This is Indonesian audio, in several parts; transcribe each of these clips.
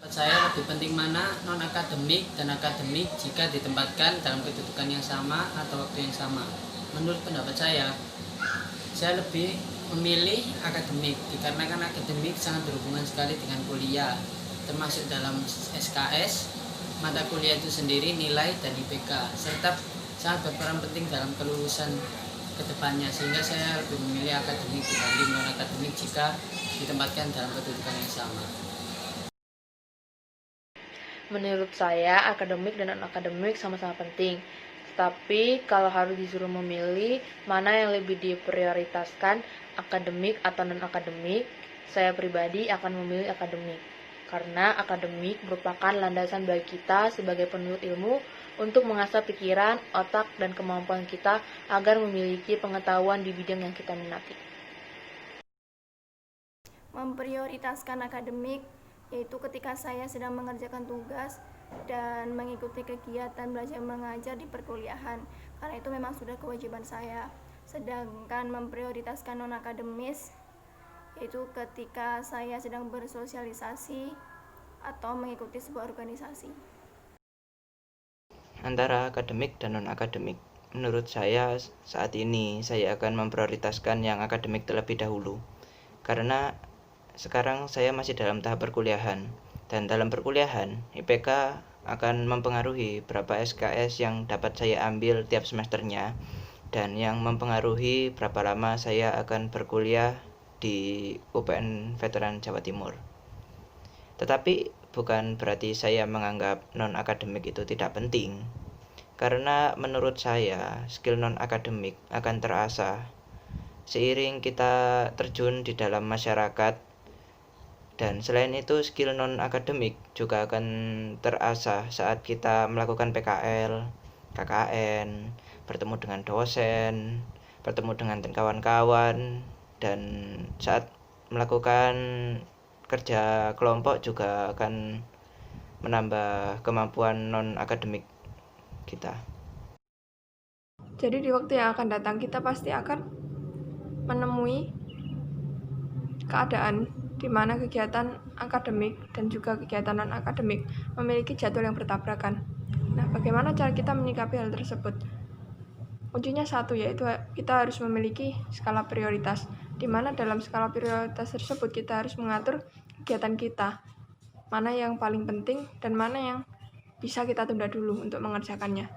Menurut saya lebih penting mana non-akademik dan akademik jika ditempatkan dalam kedudukan yang sama atau waktu yang sama. Menurut pendapat saya lebih memilih akademik dikarenakan akademik sangat berhubungan sekali dengan kuliah, termasuk dalam SKS, mata kuliah itu sendiri, nilai dan IPK, serta sangat berperan penting dalam kelulusan kedepannya, sehingga saya lebih memilih akademik dibanding non-akademik jika ditempatkan dalam kedudukan yang sama. Menurut saya, akademik dan non-akademik sama-sama penting. Tetapi kalau harus disuruh memilih mana yang lebih diprioritaskan, akademik atau non-akademik, saya pribadi akan memilih akademik. Karena akademik merupakan landasan bagi kita sebagai penuntut ilmu untuk mengasah pikiran, otak, dan kemampuan kita agar memiliki pengetahuan di bidang yang kita minati. Memprioritaskan akademik yaitu ketika saya sedang mengerjakan tugas dan mengikuti kegiatan belajar mengajar di perkuliahan, karena itu memang sudah kewajiban saya. Sedangkan memprioritaskan non-akademis yaitu ketika saya sedang bersosialisasi atau mengikuti sebuah organisasi. Antara akademik dan non-akademik, menurut saya saat ini saya akan memprioritaskan yang akademik terlebih dahulu, karena sekarang saya masih dalam tahap perkuliahan, dan dalam perkuliahan IPK akan mempengaruhi berapa SKS yang dapat saya ambil tiap semesternya, dan yang mempengaruhi berapa lama saya akan berkuliah di UPN Veteran Jawa Timur. Tetapi bukan berarti saya menganggap non-akademik itu tidak penting, karena menurut saya skill non-akademik akan terasah seiring kita terjun di dalam masyarakat. Dan selain itu, skill non-akademik juga akan terasah saat kita melakukan PKL, KKN, bertemu dengan dosen, bertemu dengan kawan-kawan, dan saat melakukan kerja kelompok juga akan menambah kemampuan non-akademik kita. Jadi di waktu yang akan datang kita pasti akan menemui keadaan di mana kegiatan akademik dan juga kegiatan non-akademik memiliki jadwal yang bertabrakan. Nah, bagaimana cara kita menyikapi hal tersebut? Kuncinya satu, yaitu kita harus memiliki skala prioritas, di mana dalam skala prioritas tersebut kita harus mengatur kegiatan kita, mana yang paling penting dan mana yang bisa kita tunda dulu untuk mengerjakannya.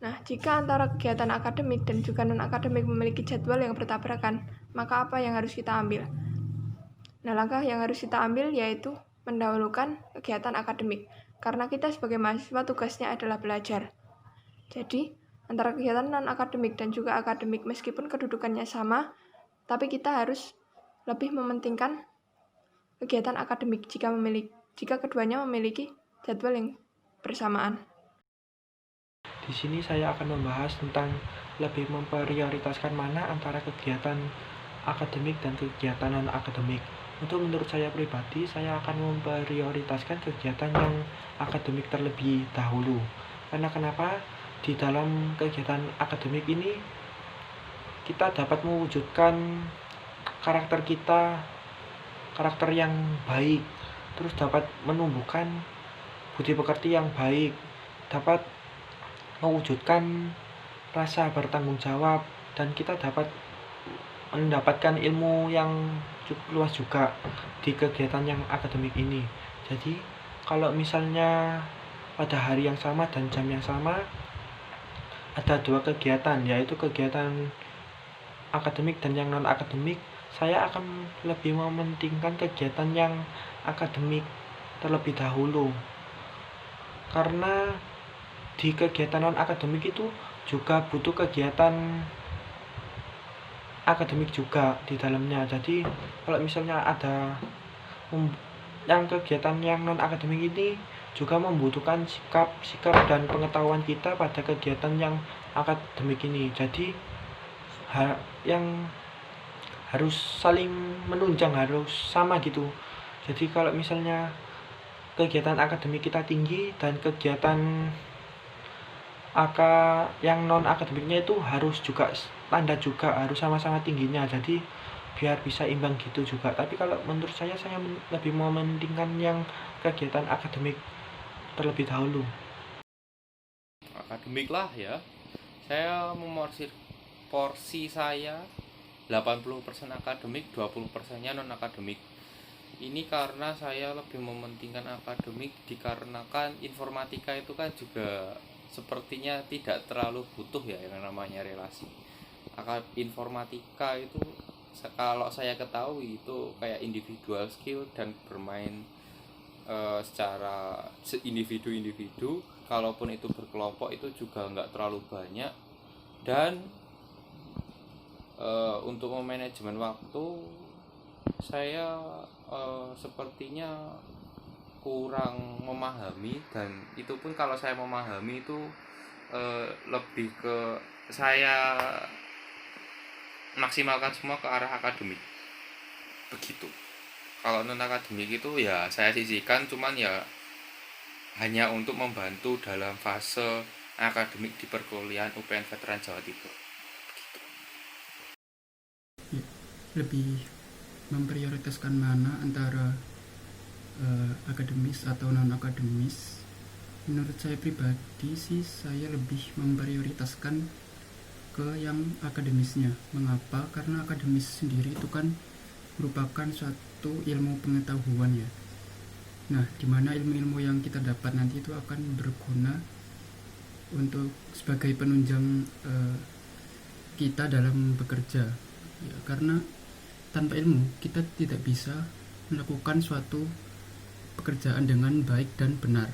Nah, jika antara kegiatan akademik dan juga non-akademik memiliki jadwal yang bertabrakan, maka apa yang harus kita ambil? Nah, langkah yang harus kita ambil yaitu mendahulukan kegiatan akademik, karena kita sebagai mahasiswa tugasnya adalah belajar. Jadi, antara kegiatan non-akademik dan juga akademik meskipun kedudukannya sama, tapi kita harus lebih mementingkan kegiatan akademik jika keduanya memiliki jadwal yang bersamaan. Di sini saya akan membahas tentang lebih memprioritaskan mana antara kegiatan akademik dan kegiatan non-akademik. Untuk menurut saya pribadi, saya akan memprioritaskan kegiatan yang akademik terlebih dahulu. Karena kenapa? Di dalam kegiatan akademik ini, kita dapat mewujudkan karakter kita, karakter yang baik, terus dapat menumbuhkan budi pekerti yang baik, dapat mewujudkan rasa bertanggung jawab, dan kita dapat mendapatkan ilmu yang cukup luas juga di kegiatan yang akademik ini. Jadi kalau misalnya pada hari yang sama dan jam yang sama ada dua kegiatan, yaitu kegiatan akademik dan yang non akademik, saya akan lebih mementingkan kegiatan yang akademik terlebih dahulu, karena di kegiatan non akademik itu juga butuh kegiatan akademik juga di dalamnya. Jadi kalau misalnya ada yang kegiatan yang non akademik ini juga membutuhkan sikap dan pengetahuan kita pada kegiatan yang akademik ini. Jadi yang harus saling menunjang, harus sama gitu. Jadi kalau misalnya kegiatan akademik kita tinggi dan kegiatan yang non akademiknya itu harus juga standar juga, harus sama-sama tingginya. Jadi biar bisa imbang gitu juga. Tapi kalau menurut saya lebih mementingkan yang kegiatan akademik terlebih dahulu. Akademik lah ya. Saya porsi saya 80% akademik, 20%-nya non akademik. Ini karena saya lebih mementingkan akademik dikarenakan informatika itu kan juga sepertinya tidak terlalu butuh ya yang namanya relasi. Informatika itu kalau saya ketahui itu kayak individual skill dan bermain secara individu-individu. Kalaupun itu berkelompok itu juga nggak terlalu banyak. Dan untuk manajemen waktu saya sepertinya kurang memahami, dan itu pun kalau saya memahami itu lebih ke saya maksimalkan semua ke arah akademik begitu. Kalau non akademik itu ya saya sisihkan, cuman ya hanya untuk membantu dalam fase akademik di perkuliahan UPN Veteran Jawa Timur. Lebih memprioritaskan mana antara akademis atau non akademis? Menurut saya pribadi sih, saya lebih memprioritaskan ke yang akademisnya. Mengapa? Karena akademis sendiri itu kan merupakan suatu ilmu pengetahuan ya. Nah, dimana ilmu-ilmu yang kita dapat nanti itu akan berguna untuk sebagai penunjang kita dalam bekerja ya, karena tanpa ilmu kita tidak bisa melakukan suatu pekerjaan dengan baik dan benar.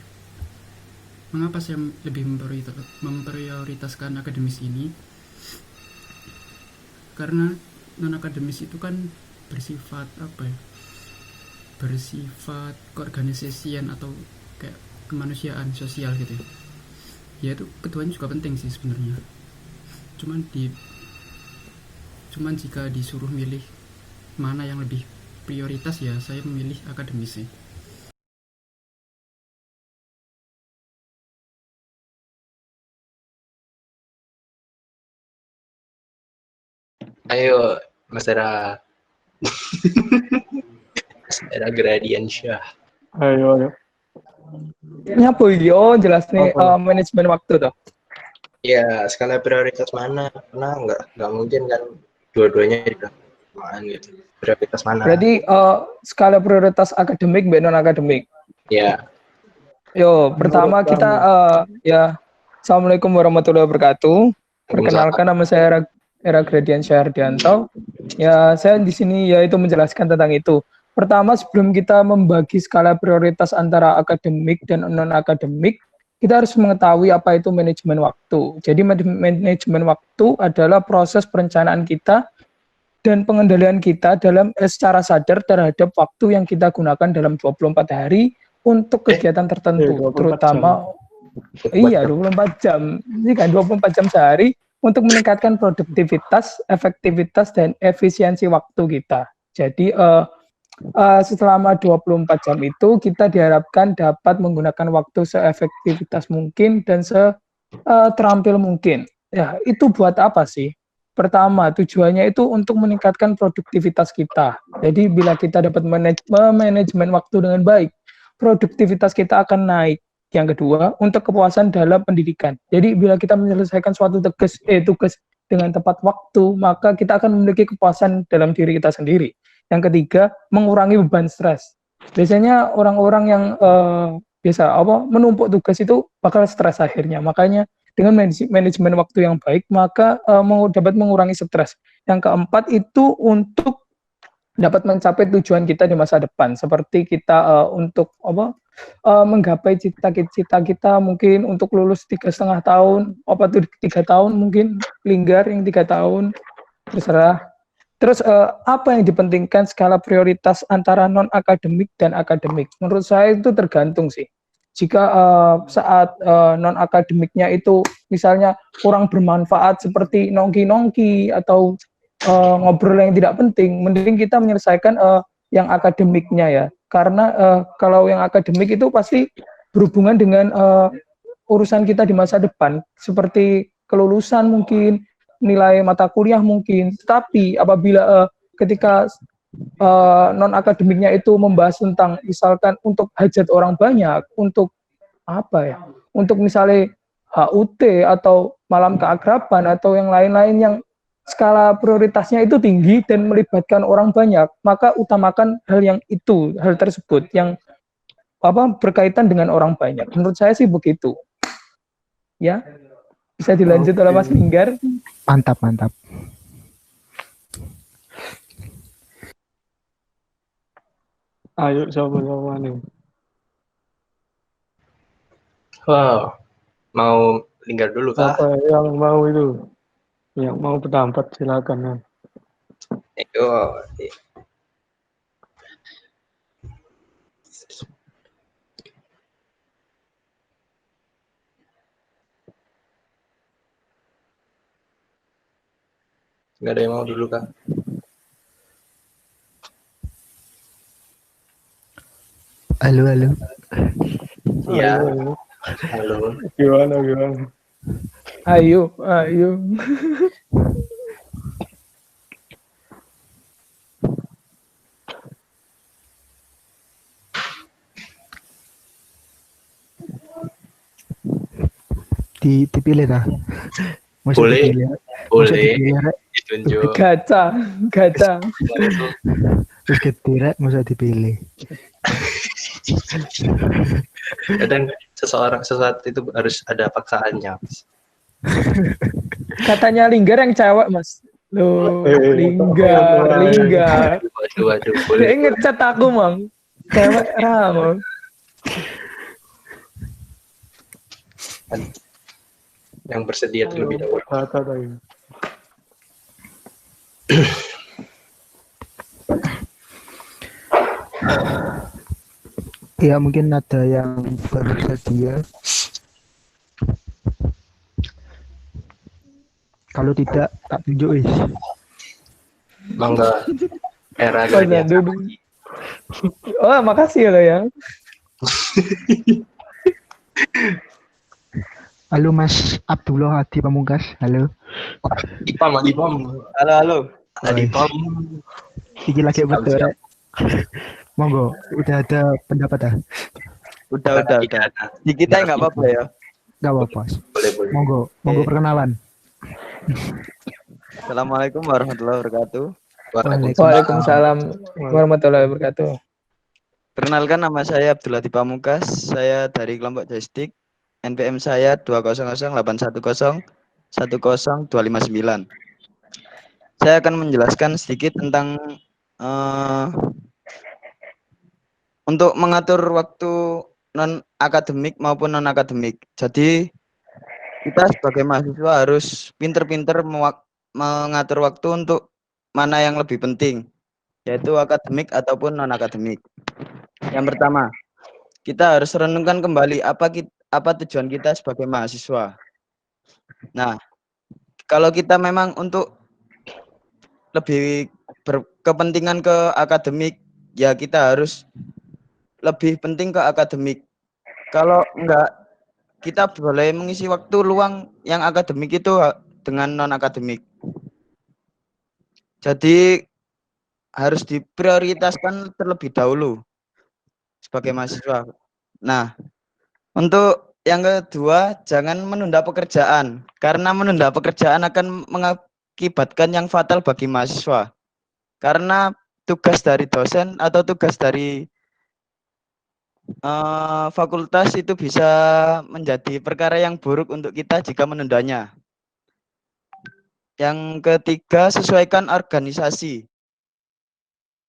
Mengapa saya lebih memprioritaskan akademis ini? Karena non akademis itu kan bersifat bersifat keorganisasian atau kayak kemanusiaan sosial gitu ya. Ya itu keduanya juga penting sih sebenarnya. Cuman jika disuruh milih mana yang lebih prioritas, ya saya memilih akademis sih. Ayo, Mas Era. Mas Era Gradiansyah. Ayo. Nyapa yo jelas nih manajemen waktu tuh. Ya, skala prioritas mana? Karena nggak mungkin kan dua-duanya dilakukan gitu. Prioritas mana? Berarti skala prioritas akademik dan non akademik. Ya. Yo, pertama kita ya, Assalamualaikum warahmatullahi wabarakatuh. Perkenalkan, nama saya Era Gradiansyah Ardianto. Ya, saya di sini yaitu menjelaskan tentang itu. Pertama, sebelum kita membagi skala prioritas antara akademik dan non akademik, kita harus mengetahui apa itu manajemen waktu. Jadi manajemen waktu adalah proses perencanaan kita dan pengendalian kita dalam secara sadar terhadap waktu yang kita gunakan dalam 24 hari untuk kegiatan tertentu, terutama iya 24 jam. Ini kan 24 jam sehari untuk meningkatkan produktivitas, efektivitas dan efisiensi waktu kita. Jadi selama 24 jam itu kita diharapkan dapat menggunakan waktu seefektivitas mungkin dan seterampil mungkin. Ya, itu buat apa sih? Pertama, tujuannya itu untuk meningkatkan produktivitas kita. Jadi bila kita dapat manajemen waktu dengan baik, produktivitas kita akan naik. Yang kedua, untuk kepuasan dalam pendidikan. Jadi bila kita menyelesaikan suatu tugas dengan tepat waktu, maka kita akan memiliki kepuasan dalam diri kita sendiri. Yang ketiga, mengurangi beban stres. Biasanya orang-orang yang menumpuk tugas itu bakal stres akhirnya. Makanya dengan manajemen waktu yang baik, maka dapat mengurangi stres. Yang keempat itu untuk dapat mencapai tujuan kita di masa depan. Seperti kita untuk menggapai cita-cita kita, mungkin untuk lulus 3,5 tahun, 3 tahun mungkin, linggar yang 3 tahun, terserah. Terus apa yang dipentingkan skala prioritas antara non-akademik dan akademik? Menurut saya itu tergantung sih. Jika saat non-akademiknya itu misalnya kurang bermanfaat seperti nongki-nongki atau ngobrol yang tidak penting, mending kita menyelesaikan yang akademiknya ya. Karena kalau yang akademik itu pasti berhubungan dengan urusan kita di masa depan, seperti kelulusan mungkin, nilai mata kuliah mungkin. Tapi apabila ketika non akademiknya itu membahas tentang misalkan untuk hajat orang banyak, untuk apa ya? Untuk misalnya HUT atau malam keakraban atau yang lain-lain yang skala prioritasnya itu tinggi dan melibatkan orang banyak, maka utamakan hal tersebut yang berkaitan dengan orang banyak. Menurut saya sih begitu. Ya, bisa dilanjut oleh Mas Linggar. Mantap. Ayo sama-sama nih. Wow, mau Linggar dulu kah? Apa yang mau itu? Yang mau pendapat silakan ya. Oh, nggak ada yang mau dulu kah? Halo. Iya. Halo. Gimana? Ayo. Dipilih dah. Boleh. Ditunjuk. Gacha. Terus ketirek masa dipilih. Kadang sesuatu itu harus ada paksaannya. Katanya Linggar yang cewek, Mas. Loh, Linggar. Waduh, Dia boleh. ngecat aku, Mang. Cewek Ramon. Yang bersedia terlebih dahulu. Ya mungkin ada yang bersedia. Kalau tidak tak tunjuk wis. Mangga era gaya. Oh, makasih ya, ya. Halo Mas Abdullah Hadi Pamungkas. Halo. Ipam. Halo. Adipam. Iki lagi betul. Monggo, udah ada pendapat dah? Udah. Di kita nggak apa-apa ya? Nggak apa-apa. Boleh. Monggo perkenalan. Assalamualaikum warahmatullahi wabarakatuh. Waalaikumsalam warahmatullahi wabarakatuh. Perkenalkan, nama saya Abdullah Pamungkas. Saya dari kelompok joystick. NPM saya 20081010259. Saya akan menjelaskan sedikit tentang untuk mengatur waktu non akademik maupun non akademik. Jadi kita sebagai mahasiswa harus pinter-pinter mengatur waktu untuk mana yang lebih penting, yaitu akademik ataupun non akademik. Yang pertama, kita harus renungkan kembali apa tujuan kita sebagai mahasiswa. Nah, kalau kita memang untuk lebih berkepentingan ke akademik, ya kita harus lebih penting ke akademik. Kalau enggak, kita boleh mengisi waktu luang yang akademik itu dengan non akademik. Jadi harus diprioritaskan terlebih dahulu sebagai mahasiswa. Nah, untuk yang kedua, jangan menunda pekerjaan, karena menunda pekerjaan akan mengakibatkan yang fatal bagi mahasiswa. Karena tugas dari dosen atau tugas dari fakultas itu bisa menjadi perkara yang buruk untuk kita jika menundanya. Yang ketiga, sesuaikan organisasi.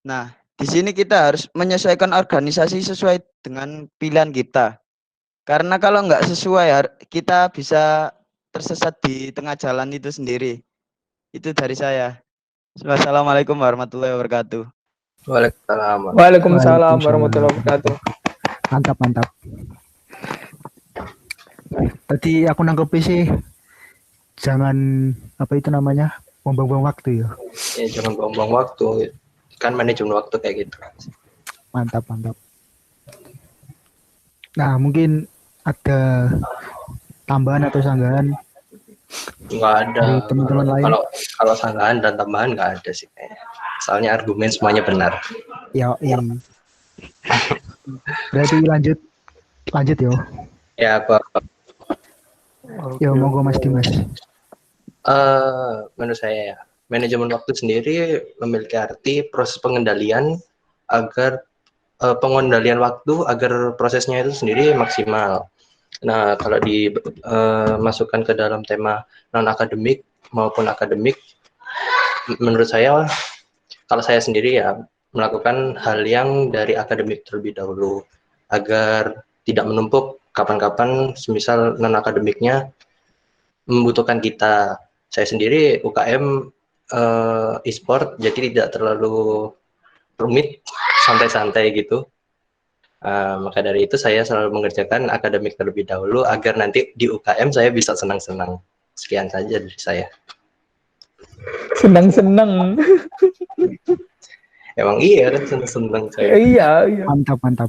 Nah, di sini kita harus menyesuaikan organisasi sesuai dengan pilihan kita. Karena kalau nggak sesuai, kita bisa tersesat di tengah jalan itu sendiri. Itu dari saya. Wassalamualaikum warahmatullahi wabarakatuh. Waalaikumsalam warahmatullahi wabarakatuh. Mantap. Tadi aku nangkep sih, jangan apa itu namanya, buang-buang waktu ya. Ya jangan buang-buang waktu. Kan manajemen waktu kayak gitu. Mantap. Nah, mungkin ada tambahan atau sanggahan Nggak ada. Dari teman-teman lain. Kalau sanggahan dan tambahan nggak ada sih kayaknya. Soalnya argumen semuanya benar. Ya, berarti lanjut yo. Ya, apa? Yo, monggo Mas Dimas. Menurut saya ya, manajemen waktu sendiri memiliki arti proses pengendalian agar pengendalian waktu agar prosesnya itu sendiri maksimal. Nah, kalau dimasukkan ke dalam tema non akademik maupun akademik, menurut saya kalau saya sendiri ya melakukan hal yang dari akademik terlebih dahulu agar tidak menumpuk kapan-kapan semisal non akademiknya membutuhkan kita. Saya sendiri UKM e-sport, jadi tidak terlalu rumit, santai-santai gitu. Maka dari itu saya selalu mengerjakan akademik terlebih dahulu agar nanti di UKM saya bisa senang-senang. Sekian saja dari saya. Senang-senang. Emang iya kan senang-senang saya. Iya. Mantap.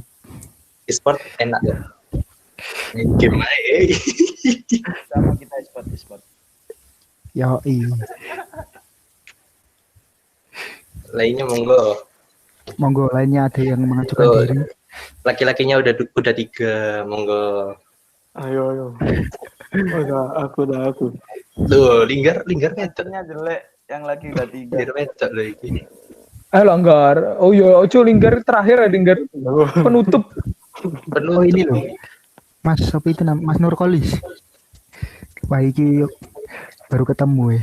E-sport enak ya. Game aja. Sama kita e-sport. Yo, Lainnya monggo lainnya ada yang mengajukan diri. Laki-lakinya udah 3, monggo. Ayo. Aku. Tuh, linggar Meternya jelek, yang lagi udah 3. Meter lagi. Langgar. Oh iya, ojo linggar terakhir ya linggar. Penutup. Oh ini loh. Mas, apa itu Mas Nurkolis. Wah, iki baru ketemu ya.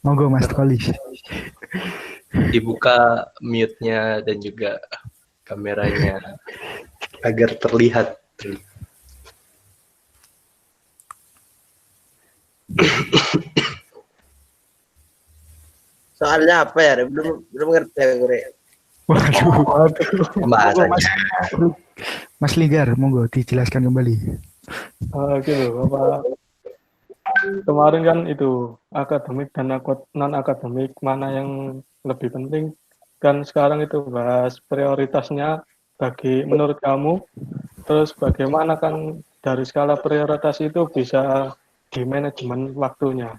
Monggo Mas Kolis. Dibuka mute-nya dan juga kameranya agar terlihat. Soalnya apa ya? Belum ngerti ya gue. Waduh. Mas Linggar, monggo dijelaskan kembali. Gitu, Bapak. Kemarin kan itu akademik dan non akademik mana yang lebih penting, kan sekarang itu bahas prioritasnya menurut kamu, terus bagaimana kan dari skala prioritas itu bisa di manajemen waktunya.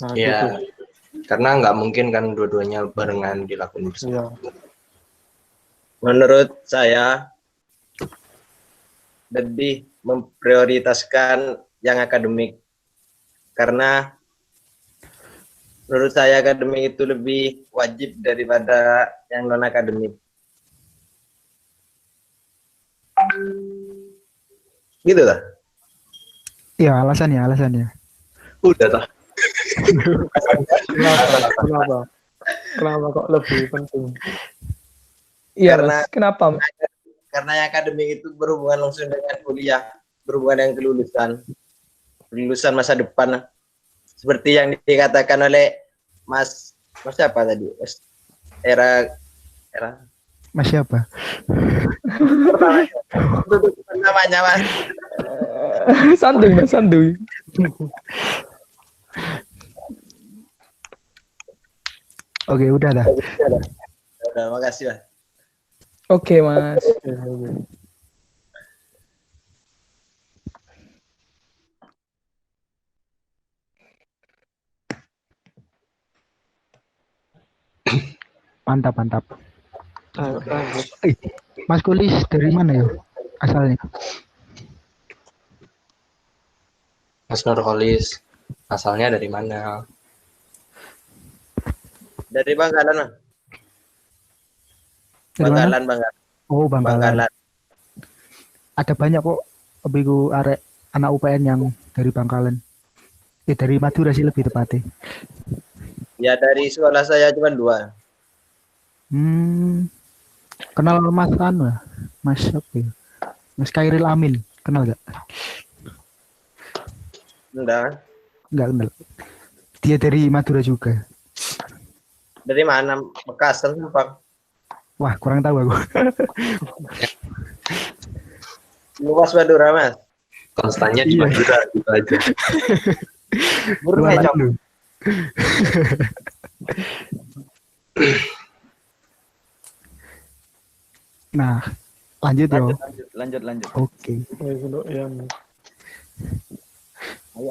Nah, ya, gitu. Karena nggak mungkin kan dua-duanya barengan dilakukan bersama. Ya. Menurut saya lebih memprioritaskan yang akademik, karena menurut saya akademik itu lebih wajib daripada yang non akademik. Gitu lah. Iya, alasannya. Udah lah. Kenapa kok lebih penting? Iya, kenapa? Karena yang akademik itu berhubungan langsung dengan kuliah, berhubungan dengan kelulusan masa depan. Seperti yang dikatakan oleh Mas siapa tadi? Mas siapa? Namanya Mas. Santuy. Oke, udah dah. Udah, makasih Mas. Oke, Mas. Mantap. Mas Kulis dari mana ya asalnya? Mas Nurholis, asalnya dari mana? Dari Bangkalan, Mas. Bangkalan. Oh, Bangkalan. Ada banyak kok abiku arek anak UPN yang dari Bangkalan. Dari Madura sih lebih tepatnya. Ya, dari sekolah saya cuma 2. Kenal Mas Anu ya? Mas apa ya? Mas Kairil Amin, kenal gak? Enggak kenal. Dia dari Madura juga. Dari mana? Makassar, Pak. Wah, kurang tahu aku. Luas Madura, Mas. Konstannya di Madura gitu aja. Burung Cok. Nah, lanjut. Lanjut. Oke. Ya.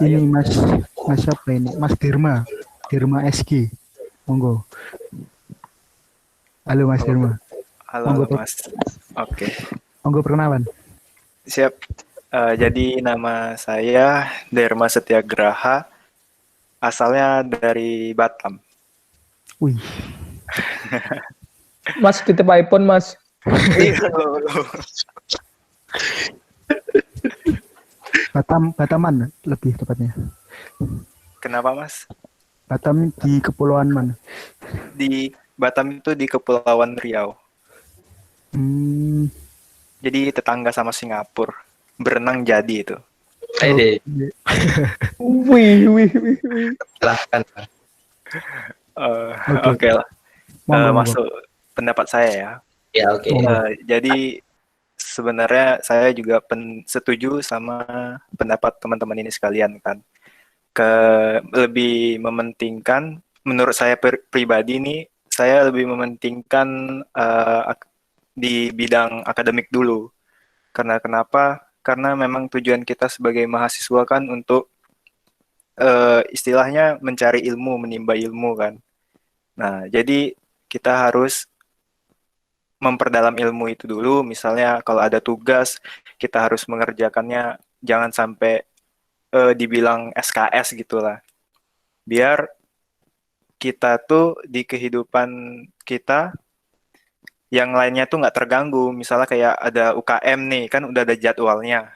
Ini Mas Mas siapa ini? Mas Dirma. Dirma SG. Monggo. Halo Mas Dirma. Halo, Monggo, halo Mas. Oke, monggo perkenalan. siap. Jadi nama saya Derma Setiagraha, asalnya dari Batam. Wih. Mas titip iPhone Mas. Iya, Bataman lebih tepatnya. Kenapa Mas? Batam di kepulauan mana? Di Batam itu di Kepulauan Riau. Jadi tetangga sama Singapura. Berenang jadi itu. Ayo Wih. silahkan. Oke lah. Masuk pendapat saya ya. Ya, oke. Jadi sebenarnya saya juga setuju sama pendapat teman-teman ini sekalian kan. Lebih mementingkan, menurut saya pribadi nih, saya lebih mementingkan di bidang akademik dulu. Karena kenapa? Karena memang tujuan kita sebagai mahasiswa kan untuk istilahnya mencari ilmu, menimba ilmu kan. Nah, jadi kita harus memperdalam ilmu itu dulu. Misalnya kalau ada tugas, kita harus mengerjakannya, jangan sampai dibilang SKS gitulah. Biar kita tuh di kehidupan kita yang lainnya tuh nggak terganggu. Misalnya kayak ada UKM nih, kan udah ada jadwalnya.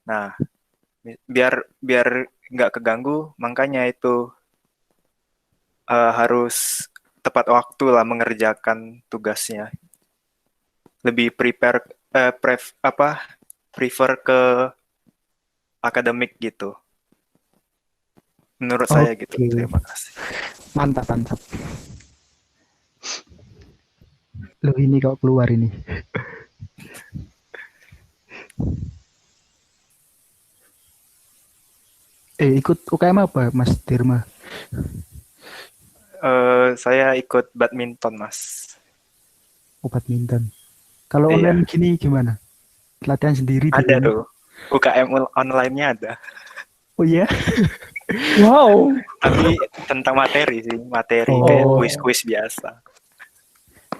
Nah, biar nggak keganggu, makanya itu harus tepat waktu lah mengerjakan tugasnya. Lebih prefer ke akademik gitu. Menurut saya gitu. Terima kasih. Mantap. Loh ini kok keluar ini. Ikut UKM apa Mas Dirma? Saya ikut badminton Mas. Badminton. Kalau online gini gimana? Latihan sendiri? Ada tuh. UKM online-nya ada. Oh iya? Wow. Tapi tentang materi sih. Kayak kuis-kuis biasa.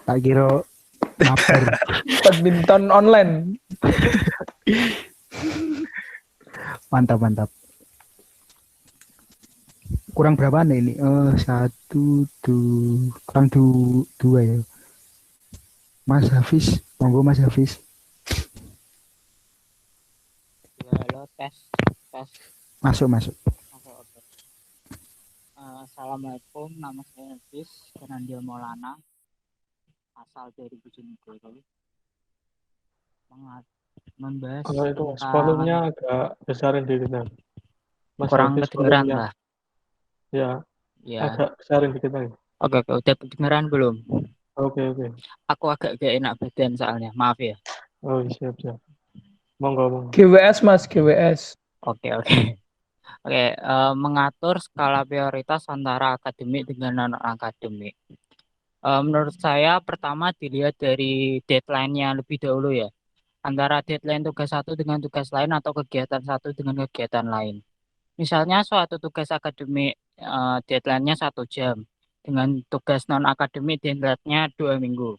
Tak kira mabar. Badminton online. Mantap. Kurang berapa nih ini? Kurang dua ya. Mas Hafiz, monggo Mas Hafiz. Halo, tes. Masuk. Oke. Assalamualaikum, nama saya Hafiz Fernandia Maulana, asal dari Bojonegoro. Membahas Kalau itu volumenya agak besarin dikit kan. kurang kedengeran lah. Ya. Agak besarin dikit lagi. Oke, udah kedengeran belum? Oke. Aku agak gak enak badan soalnya, maaf ya. Oh, siap. Monggo. GWS Mas, GWS. Oke. Mengatur skala prioritas antara akademik dengan non-akademik. Menurut saya pertama dilihat dari deadline-nya lebih dahulu ya. Antara deadline tugas satu dengan tugas lain atau kegiatan satu dengan kegiatan lain. Misalnya suatu tugas akademik deadline-nya 1 jam. Dengan tugas non-akademik deadline-nya 2 minggu.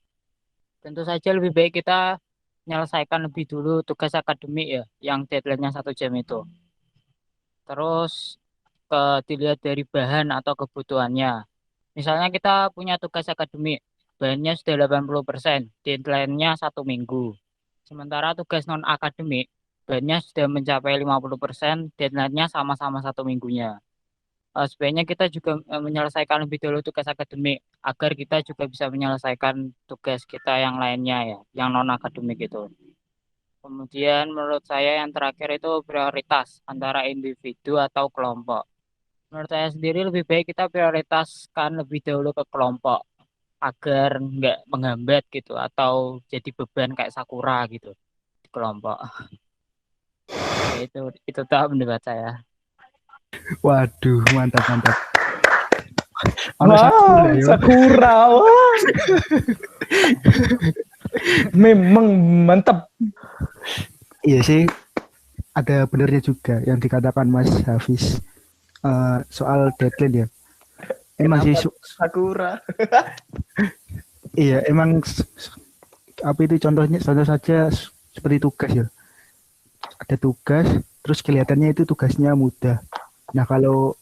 Tentu saja lebih baik kita menyelesaikan lebih dulu tugas akademik ya, yang deadline-nya 1 jam itu. Terus dilihat dari bahan atau kebutuhannya. Misalnya kita punya tugas akademik, bahannya sudah 80%, deadline-nya 1 minggu. Sementara tugas non-akademik, bahannya sudah mencapai 50%, deadline-nya sama-sama 1 minggunya. Sebaiknya kita juga menyelesaikan lebih dulu tugas akademik agar kita juga bisa menyelesaikan tugas kita yang lainnya ya, yang non akademik itu. Kemudian menurut saya yang terakhir itu prioritas antara individu atau kelompok. Menurut saya sendiri lebih baik kita prioritaskan lebih dahulu ke kelompok agar nggak menghambat gitu atau jadi beban kayak Sakura gitu di kelompok. Ya, itu tak pendapat saya. Waduh, mantap. Sakura. Wah. Memang mantap. Iya sih, ada benernya juga yang dikatakan Mas Hafiz. soal deadline ya. Emang sih Sakura. iya emang apa itu contoh saja seperti tugas ya. Ada tugas, terus kelihatannya itu tugasnya mudah. Nah kalau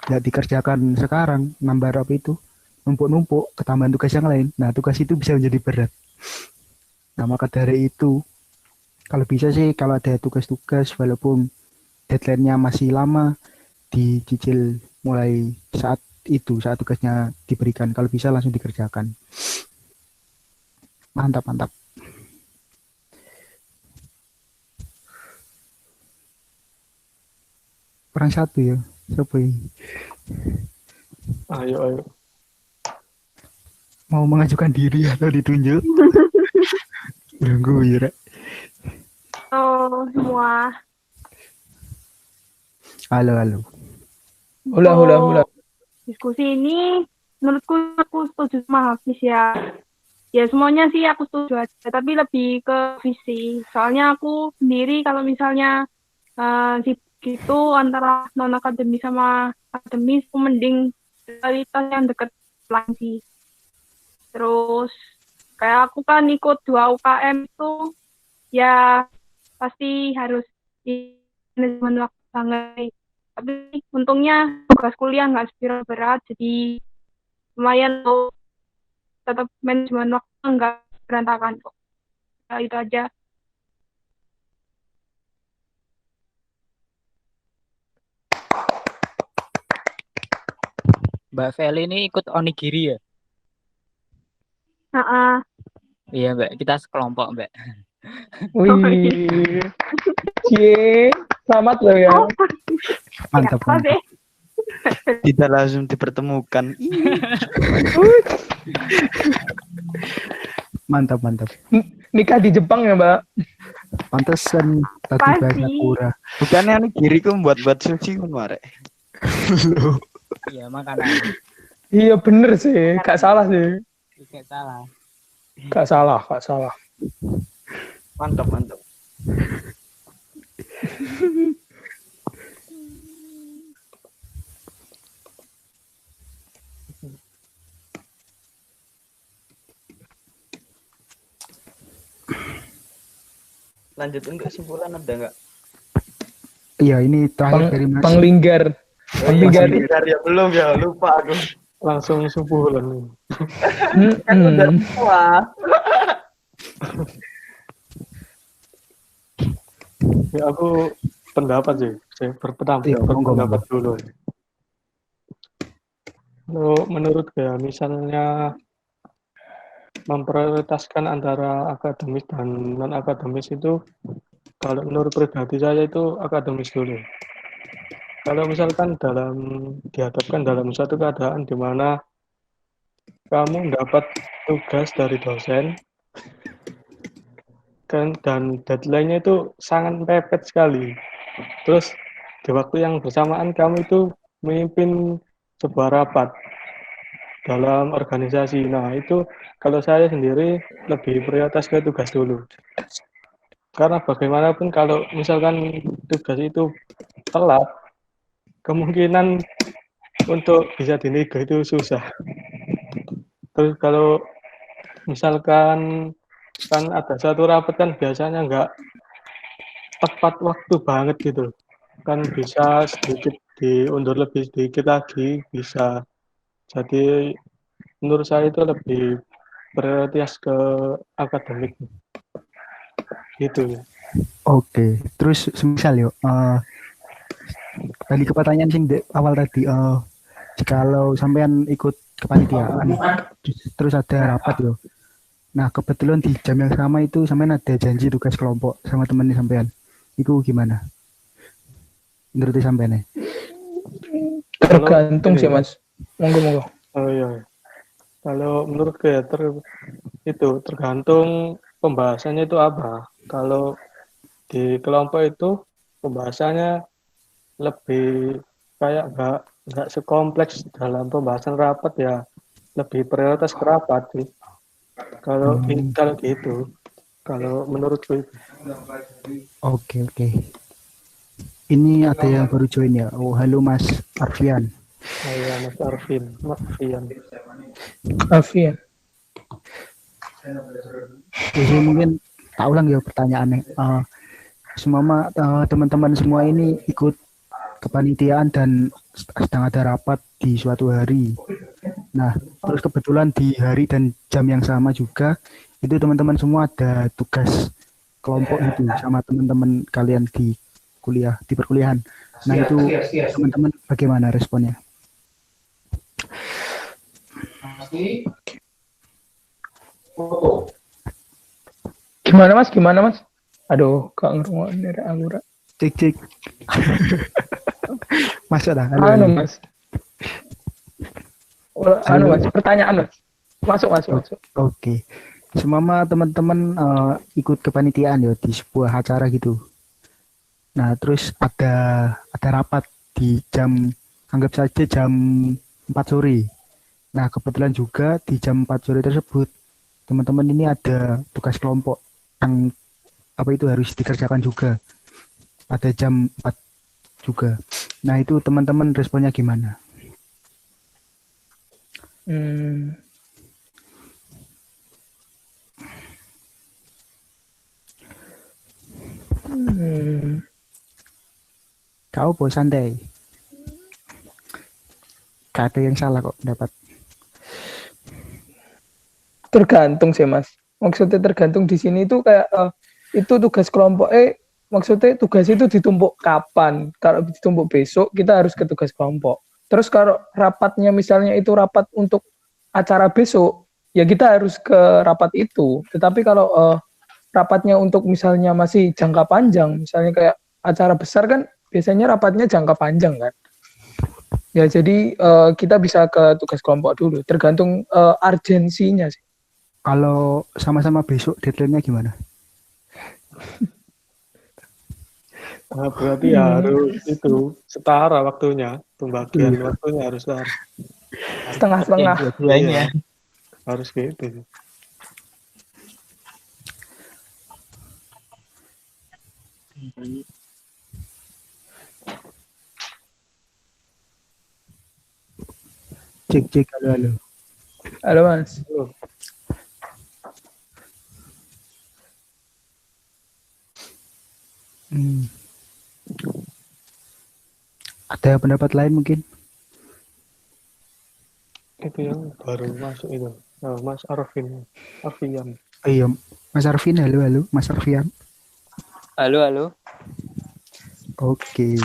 nggak dikerjakan sekarang, nambah apa itu, numpuk-numpuk, ketambahan tugas yang lain. Nah tugas itu bisa menjadi berat. Nah maka dari itu, kalau bisa sih kalau ada tugas-tugas, walaupun deadline-nya masih lama, dicicil mulai saat tugasnya diberikan. Kalau bisa langsung dikerjakan. Mantap, mantap. Kurang satu ya. Siapa ini? Ayo. Mau mengajukan diri atau ditunjuk? Tunggu ya, Rek. Halo semua. Halo. Hula. Diskusi ini menurutku aku setuju sama Hafiz ya. Ya semuanya sih aku setuju aja, tapi lebih ke visi. Soalnya aku sendiri kalau misalnya gitu antara non akademis sama akademis, aku mending kualitas yang deket lain sih. Terus kayak aku kan ikut 2 UKM itu ya pasti harus di manajemen waktu banget. Tapi untungnya tugas kuliah nggak berat, jadi lumayan tuh, tetap manajemen waktu nggak berantakan kok. Nah, itu aja. Mbak Feli ini ikut onigiri ya? Iya Mbak, kita sekelompok Mbak. Wih. Selamat loh ya. Mantap. Tidak langsung dipertemukan. Mantap. Nikah di Jepang ya, Mbak? Pantesan tadi bahasa Sakura. Bukannya ini kiriku buat sushi kemarin. Iya, makanan. Iya bener sih, gak salah sih. Gak salah. Mantap. Lanjutin kesimpulan ada nggak? Iya, ini terakhir dari Mas. Panglinggar Ya belum ya, lupa aku. Langsung kesimpulan. Kan udah tua. Ya aku pendapat sih. Saya berpendapat dulu. Menurut saya, misalnya memprioritaskan antara akademis dan non akademis itu, kalau menurut pribadi saya itu akademis dulu. Kalau misalkan dihadapkan dalam suatu keadaan di mana kamu dapat tugas dari dosen dan deadline-nya itu sangat mepet sekali. Terus di waktu yang bersamaan kamu itu memimpin sebuah rapat dalam organisasi. Nah, itu kalau saya sendiri lebih prioritas ke tugas dulu. Karena bagaimanapun kalau misalkan tugas itu telat, kemungkinan untuk bisa dinego itu susah. Terus kalau misalkan kan ada satu rapat kan biasanya nggak tepat waktu banget gitu. Kan bisa sedikit diundur lebih sedikit lagi, bisa. Jadi menurut saya itu lebih prioritas ke akademik gitu. Oke, terus semisal yuk balik ke pertanyaan sing awal tadi, kalau sampean ikut kepanitiaan terus ada rapat yo. Nah kebetulan di jam yang sama itu sampean ada janji tugas kelompok sama temennya sampean, itu gimana menurut sampean? Tergantung sih Mas. Monggo. Oh iya. Kalau menurut saya itu tergantung pembahasannya itu apa. Kalau di kelompok itu pembahasannya lebih kayak nggak sekompleks dalam pembahasan rapat ya, lebih prioritas ke rapat sih. Kalau gitu, kalau menurutku itu. Oke. Ini ada yang baru join ya. Oh, halo Mas Arfian. Iya, Mas Arvin. Alfian. Jadi mungkin tak ulang ya pertanyaannya. Semua teman-teman semua ini ikut kepanitiaan dan sedang ada rapat di suatu hari. Nah, terus kebetulan di hari dan jam yang sama juga itu teman-teman semua ada tugas kelompok itu sama teman-teman kalian di kuliah, di perkuliahan. Nah, itu teman-teman bagaimana responnya? Gimana Mas? Aduh, kok ngerungokne rek aku rek. Cek. Masuk dah. Anu Mas. Mas, pertanyaan Mas. Masuk. Oke. Semua teman-teman ikut kepanitiaan ya di sebuah acara gitu. Nah, terus ada rapat di jam, anggap saja jam 4 sore. Nah, kebetulan juga di jam 4 sore tersebut teman-teman ini ada tugas kelompok yang itu harus dikerjakan juga. Pada jam 4 juga. Nah, itu teman-teman responnya gimana? Kau bos santai. Gak ada yang salah kok dapat. Tergantung sih Mas. Maksudnya tergantung di sini itu kayak itu tugas kelompok. Maksudnya tugas itu ditumpuk kapan? Kalau ditumpuk besok kita harus ke tugas kelompok. Terus kalau rapatnya misalnya itu rapat untuk acara besok, ya kita harus ke rapat itu. Tetapi kalau rapatnya untuk misalnya masih jangka panjang, misalnya kayak acara besar kan biasanya rapatnya jangka panjang kan. Ya jadi kita bisa ke tugas kelompok dulu, tergantung urgensinya sih. Kalau sama-sama besok deadline-nya gimana? Nah, berarti harus itu setara waktunya, pembagian waktunya harus setara. Setengah-setengah. Iya, harus gitu. Cek, halo. Halo Mas. Ada pendapat lain mungkin? Itu yang baru masuk itu. Nah, Mas Arfian. Iya, Mas Arvin, halo, Mas Arfian. Halo. Oke.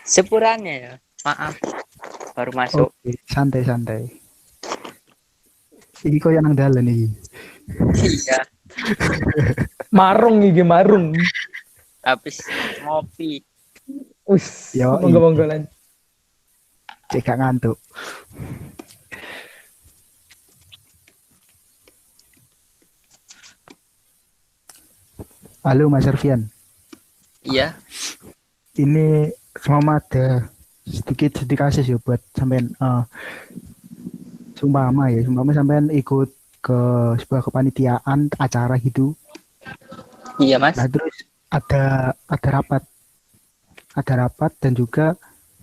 Sepurannya ya. Maaf. Baru masuk. Oke, santai. Iki kok yang nang dalan iki. Iya. Marung. Habis ngopi. Monggo lan. Cek gak ngantuk. Halo Mas Arfian. Iya. Ini semua ada sedikit kasus ya buat sampean sumpama sampean ikut ke sebuah kepanitiaan acara gitu. Iya Mas. Nah, terus ada rapat dan juga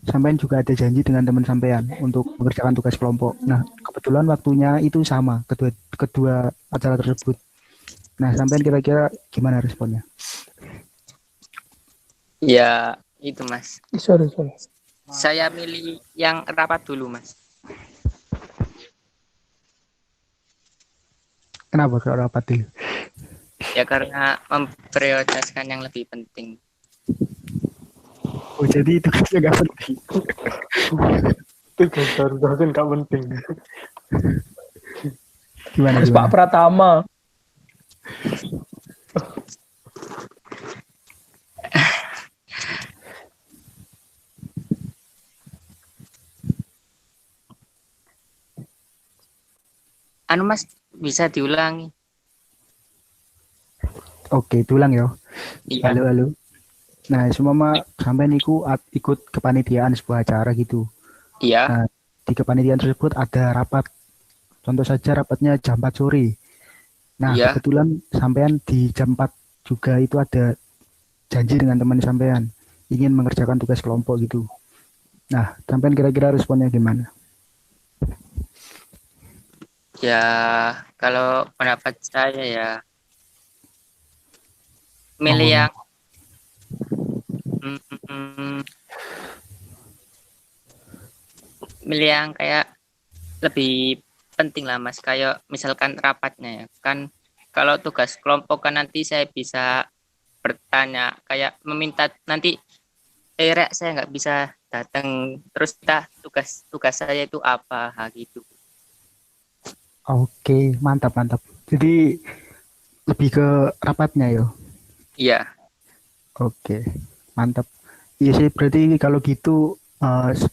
sampean juga ada janji dengan teman sampean untuk mengerjakan tugas kelompok. Nah, kebetulan waktunya itu sama kedua acara tersebut. Nah, sampean kira-kira gimana responnya? Ya, itu Mas. Sorry. Saya milih yang rapat dulu Mas. Kenapa kalau rapat dulu? Ya karena memprioritaskan yang lebih penting. Oh, jadi itu nggak penting. Tugas baru nggak penting. Gimana? Pak Pratama. Mas bisa diulangi. Oke, tulang ya. Iya. Halo. Nah, semua sampai ikut kepanitiaan sebuah acara gitu. Iya. Nah, di kepanitiaan tersebut ada rapat. Contoh saja rapatnya jam 4 sore. Nah, Iya. kebetulan sampean di jam 4 juga itu ada janji dengan teman sampean ingin mengerjakan tugas kelompok gitu. Nah, sampean kira-kira responnya gimana? Ya, kalau pendapat saya ya milih Monggo. yang mm, milih yang kayak lebih penting lah Mas, kayak misalkan rapatnya ya kan, kalau tugas kelompok kan nanti saya bisa bertanya kayak meminta nanti Rek saya nggak bisa datang, terus tugas saya itu apa gitu. Oke, mantap mantap. Jadi lebih ke rapatnya yo. Iya. Oke, mantap. Iya sih, berarti kalau gitu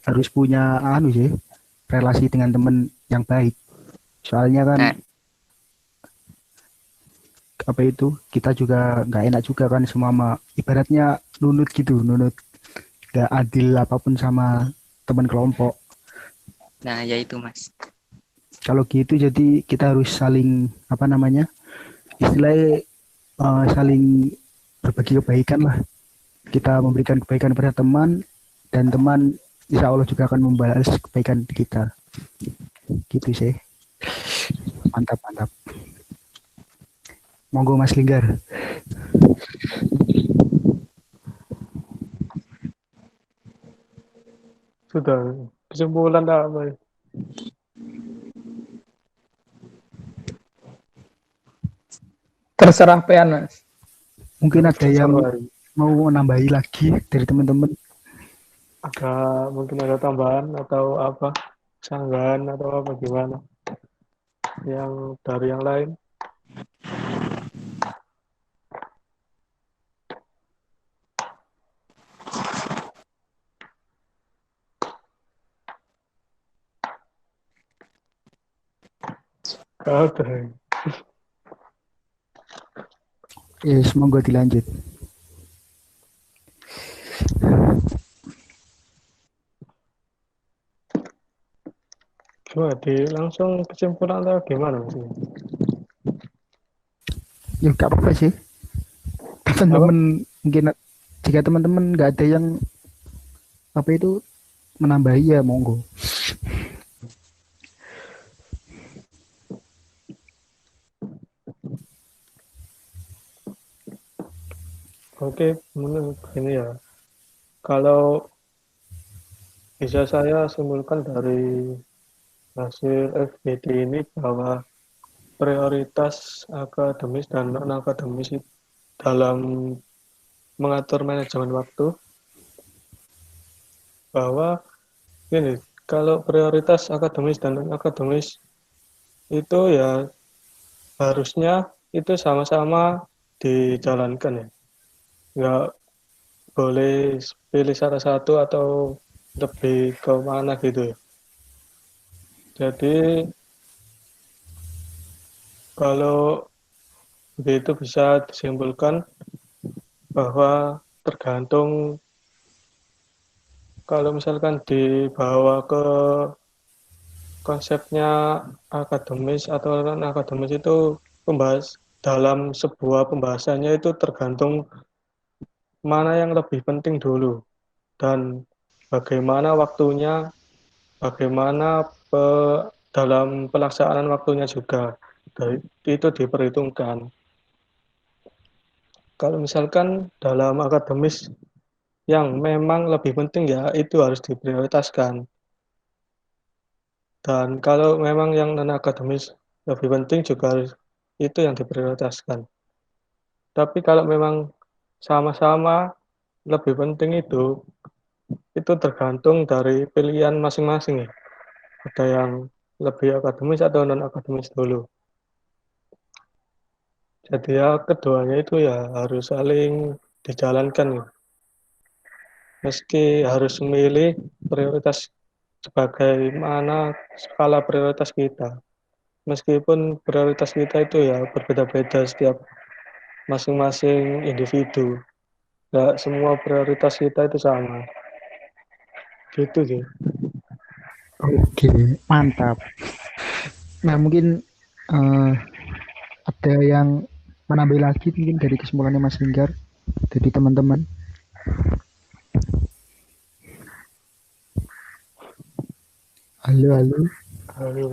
harus punya anu sih, relasi dengan teman yang baik. Soalnya kan apa itu kita juga nggak enak juga kan semua ibaratnya nunut gitu, nunut nggak adil apapun sama teman kelompok. Nah, ya itu Mas. Kalau gitu jadi kita harus saling apa namanya, istilahnya saling berbagi kebaikan lah. Kita memberikan kebaikan pada teman dan teman insya Allah juga akan membalas kebaikan kita. Gitu sih. Mantap mantap. Monggo Mas Linggar. Sudah, kesimpulan apa? Terserah pean Mas. Mungkin ada yang mau nambahi lagi dari teman-teman. Mungkin ada tambahan atau apa, sanggahan atau apa gimana? Yang dari yang lain? Ada. Semoga dilanjut. Coba langsung kesimpulan atau gimana maksudnya? Ya gak apa-apa sih. Teman-teman mungkin jika teman-teman nggak ada yang apa itu menambahi ya monggo. Oke, menurut ini ya, kalau bisa saya simpulkan dari hasil FGD ini bahwa prioritas akademis dan non-akademis dalam mengatur manajemen waktu, bahwa ini kalau prioritas akademis dan non-akademis itu ya harusnya itu sama-sama dijalankan ya. Nggak boleh pilih salah satu atau lebih ke mana gitu ya. Jadi kalau begitu bisa disimpulkan bahwa tergantung kalau misalkan dibawa ke konsepnya akademis atau non akademis itu dalam sebuah pembahasannya itu tergantung mana yang lebih penting dulu dan bagaimana waktunya, bagaimana dalam pelaksanaan waktunya juga itu diperhitungkan. Kalau misalkan dalam akademis yang memang lebih penting ya itu harus diprioritaskan. Dan kalau memang yang non akademis lebih penting juga harus itu yang diprioritaskan. Tapi kalau memang sama-sama lebih penting itu tergantung dari pilihan masing-masing ya. Ada yang lebih akademis atau non akademis dulu. Jadi ya keduanya itu ya harus saling dijalankan ya. Meski harus memilih prioritas sebagaimana skala prioritas kita. Meskipun prioritas kita itu ya berbeda-beda setiap masing-masing individu. Nggak semua prioritas kita itu sama. Gitu sih. Oke, mantap. Nah, mungkin ada yang menambah lagi mungkin dari kesimpulannya Mas Linggar. Jadi teman-teman, halo halo, Halo.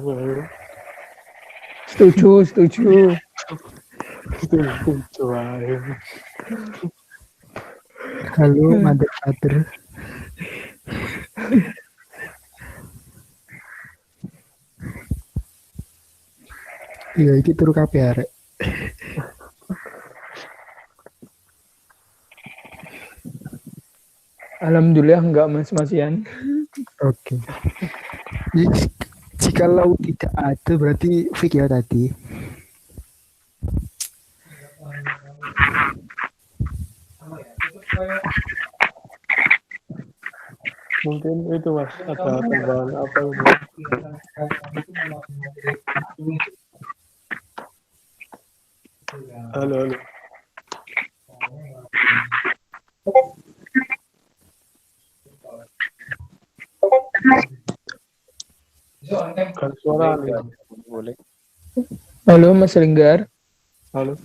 Setuju, setuju. Setuju ae. halo mother. Iya, iki turu kabeh arek. Alhamdulillah enggak Mas Ian. Oke. Jikalau tidak ada berarti fake ya tadi. Mungkin itu Mas, ada tambahan apa ini? Halo. Kan suara nih. Boleh. Halo Mas Linggar. Halo.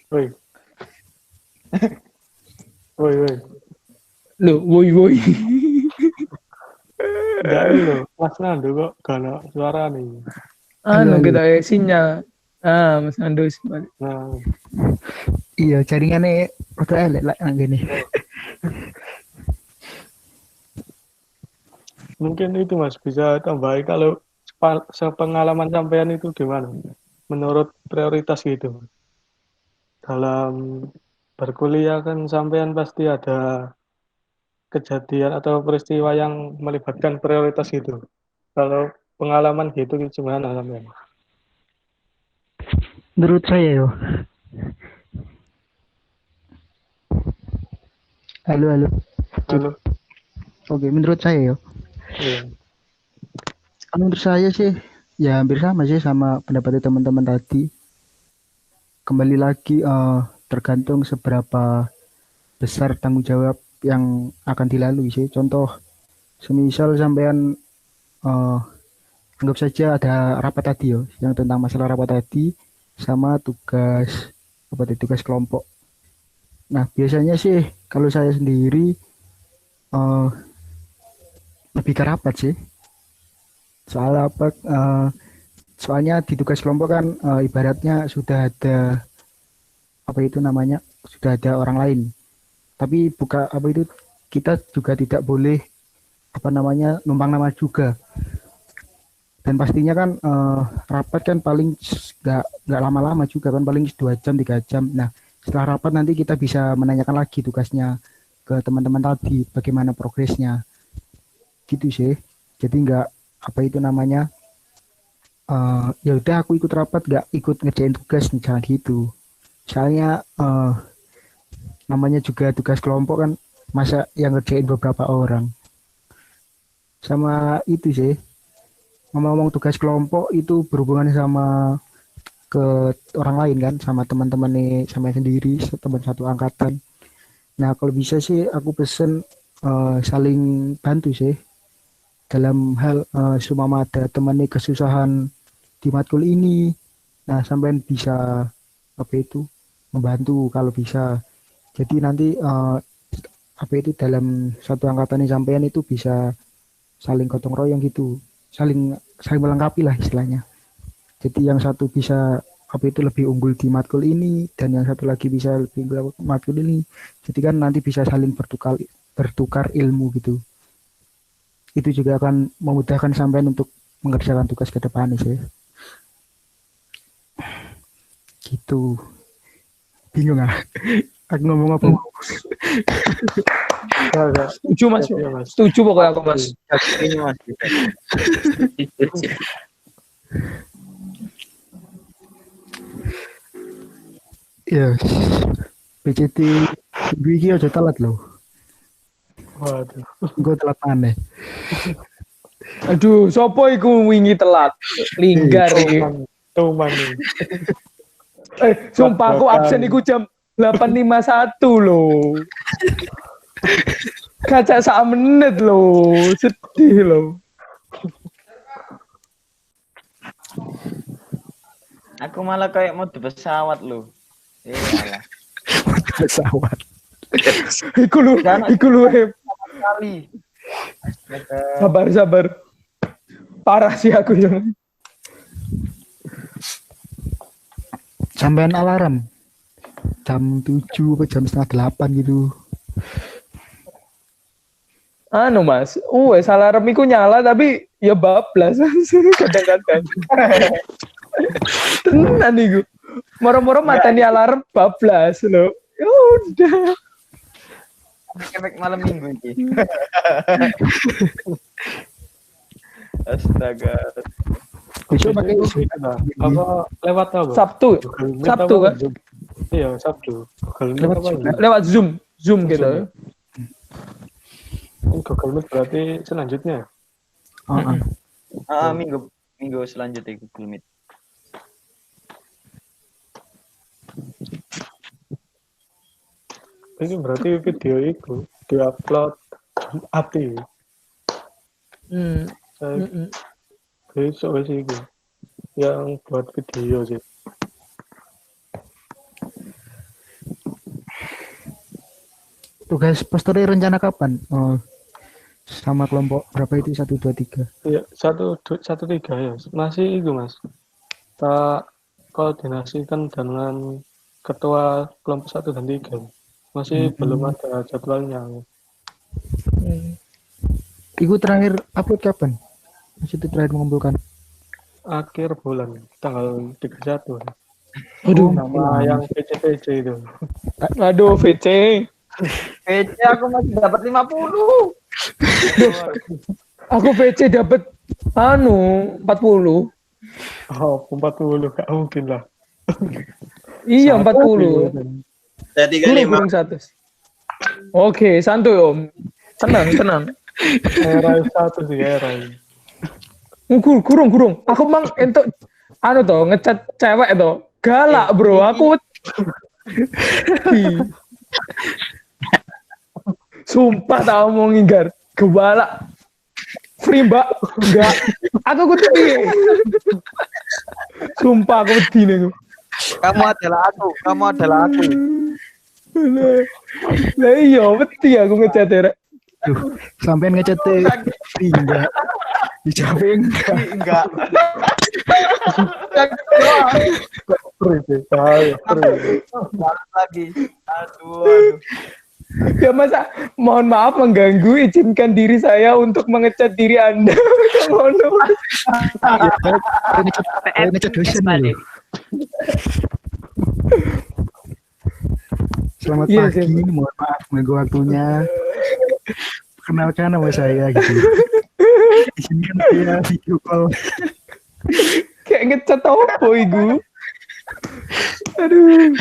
Woi. Woi. Loh, woi. Enggak ini loh, Mas Nando kok gak ada suara nih. Anu kita sinyal. Mas Nando. Nah, Iya, jaringannya udah elek lah gini. mungkin itu Mas bisa tambahin kalau sepengalaman sampean itu gimana? Menurut prioritas gitu. Dalam berkuliah kan sampean pasti ada kejadian atau peristiwa yang melibatkan prioritas gitu. Kalau pengalaman gitu gimana sampean? Menurut saya yo. Halo. Oke, menurut saya yo. Iya. Kalau menurut saya sih ya hampir sama sih sama pendapat teman-teman tadi. Kembali lagi tergantung seberapa besar tanggung jawab yang akan dilalui sih. Contoh, semisal sampean anggap saja ada rapat tadi yo, yang tentang masalah rapat tadi sama tugas tugas kelompok. Nah, biasanya sih kalau saya sendiri lebih ke rapat sih. Soalnya di tugas kelompok kan ibaratnya sudah ada sudah ada orang lain. Tapi kita juga tidak boleh numpang nama juga. Dan pastinya kan rapat kan paling nggak lama-lama juga kan, paling 2 jam 3 jam. Nah, setelah rapat nanti kita bisa menanyakan lagi tugasnya ke teman-teman tadi, bagaimana progresnya gitu sih. Jadi nggak ya udah aku ikut rapat nggak ikut ngerjain tugas misalnya gitu. Soalnya namanya juga tugas kelompok kan, masa yang ngerjain beberapa orang. Sama itu sih, ngomong-ngomong tugas kelompok itu berhubungan sama ke orang lain kan, sama teman-teman nih, sama sendiri, teman satu angkatan. Nah, kalau bisa sih aku pesen saling bantu sih dalam hal seumpama ada teman nih kesusahan di matkul ini. Nah, sampean bisa membantu kalau bisa. Jadi nanti dalam satu angkatan nih sampean itu bisa saling gotong royong gitu, saling melengkapi lah istilahnya. Jadi yang satu bisa lebih unggul di matkul ini dan yang satu lagi bisa lebih unggul matkul ini. Jadi kan nanti bisa saling bertukar ilmu gitu. Itu juga akan memudahkan sampean untuk mengerjakan tugas ke depan sih. Gitu. Bingung ah. Aku ngomong apa? Setuju Mas. Setuju pokoknya aku Mas. Ini Mas. Ya, PCT gue aja telat loh. Waduh. Gue telat aneh. Aduh, sopo iku wingi telat? Linggar iki. Tuman. Sumpah aku absen iku jam 8.51 loh. Kaca 1 menit loh. Sedih loh. Aku malah kayak mau di pesawat loh. Iyalah. Pesawat. Iku lu, Kali. sabar. Parah sih aku yang. Sampean alarm jam 7 atau jam setengah 8 gitu. Anu mas, alarm iku nyala tapi ya bablas kadang-kadang. Tenan iku. Moro-moro mateni alarm bablas loh. Ya udah. Efek malam minggu ini. Astaga. Besok pakai apa lewat apa? Sabtu kan? Iya, Sabtu. Lewat Zoom gitu. Google Meet berarti selanjutnya. Minggu selanjutnya Google Meet. Ini berarti video itu diupload API. Besok sih itu yang buat video sih. Tugas posternya rencana kapan? Oh, sama kelompok berapa itu 1, 2, 3? Iya, 1, 3 ya. Masih itu mas. Tak koordinasikan dengan ketua kelompok 1 dan 3. Masih belum ada jadwalnya. Iku terakhir upload kapan? Masih itu terakhir mengumpulkan? Akhir bulan, tanggal 31. Aduh, nama yang VC itu. Aduh, VC. VC aku masih dapat 50. Aku VC dapat 40. Oh, 40 gak mungkin lah. Iya, 40. Saya 35. 1. Oke, santuy Om. Tenang. Era 1 sih, era. Kurung. Aku mang entuk ngecat cewek to. Galak, Bro. Aku sumpah tak omongin Gar. Gebalak. Free Mbak. Enggak. Aku piye. Sumpah aku wedi nih. Kamu adalah aku. Lah iya, wedi aku ngecat rek. Sampai ngecat enggak. Dijawab enggak. Lagi. Aduh. Ya masa, mohon maaf mengganggu, izinkan diri saya untuk mengecat diri Anda. Ngecat dosen dulu. Selamat pagi, mohon maaf mengganggu waktunya. Kenalkan nama saya gitu. Izinkan saya video call. Kayak ngecat apa iku? Aduh.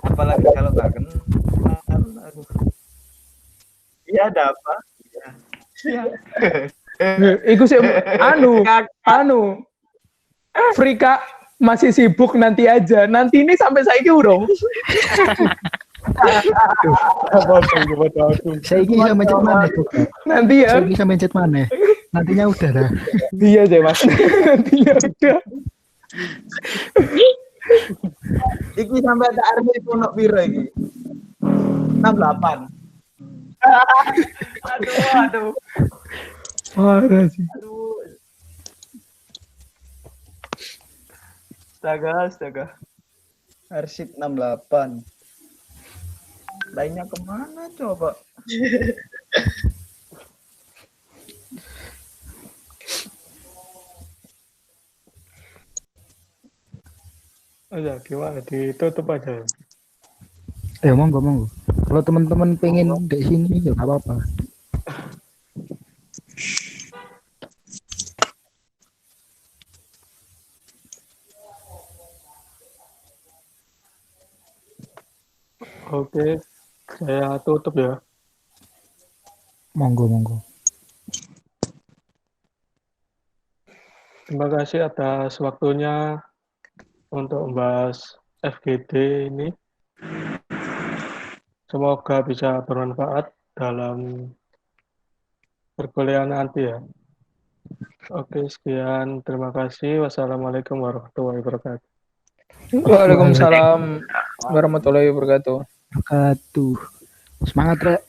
Apalagi kalau nggak kenal. Iya, ada apa? Iya. Iku sih Frika masih sibuk, nanti aja. Nanti ini sampai saiki urung. Saya ini bisa mencet mana tuh? Nanti ya. Saya bisa mencet mana? Nantinya udah dah. Iya deh Mas. Nantinya udah. Iki sampai ada army ponok piro iki? 68. Aduh. Parah sih. Astaga. Arsip 68. Lainnya kemana coba? Aja gimana ditutup aja. Monggo. Kalau teman-teman pengen di sini ya nggak apa-apa. Oke, saya tutup ya. Monggo. Terima kasih atas waktunya untuk membahas FGD ini. Semoga bisa bermanfaat dalam perkuliahan nanti ya. Oke, sekian. Terima kasih. Wassalamualaikum warahmatullahi wabarakatuh. Waalaikumsalam warahmatullahi wabarakatuh. Wabarakatuh. Semangat, Rek.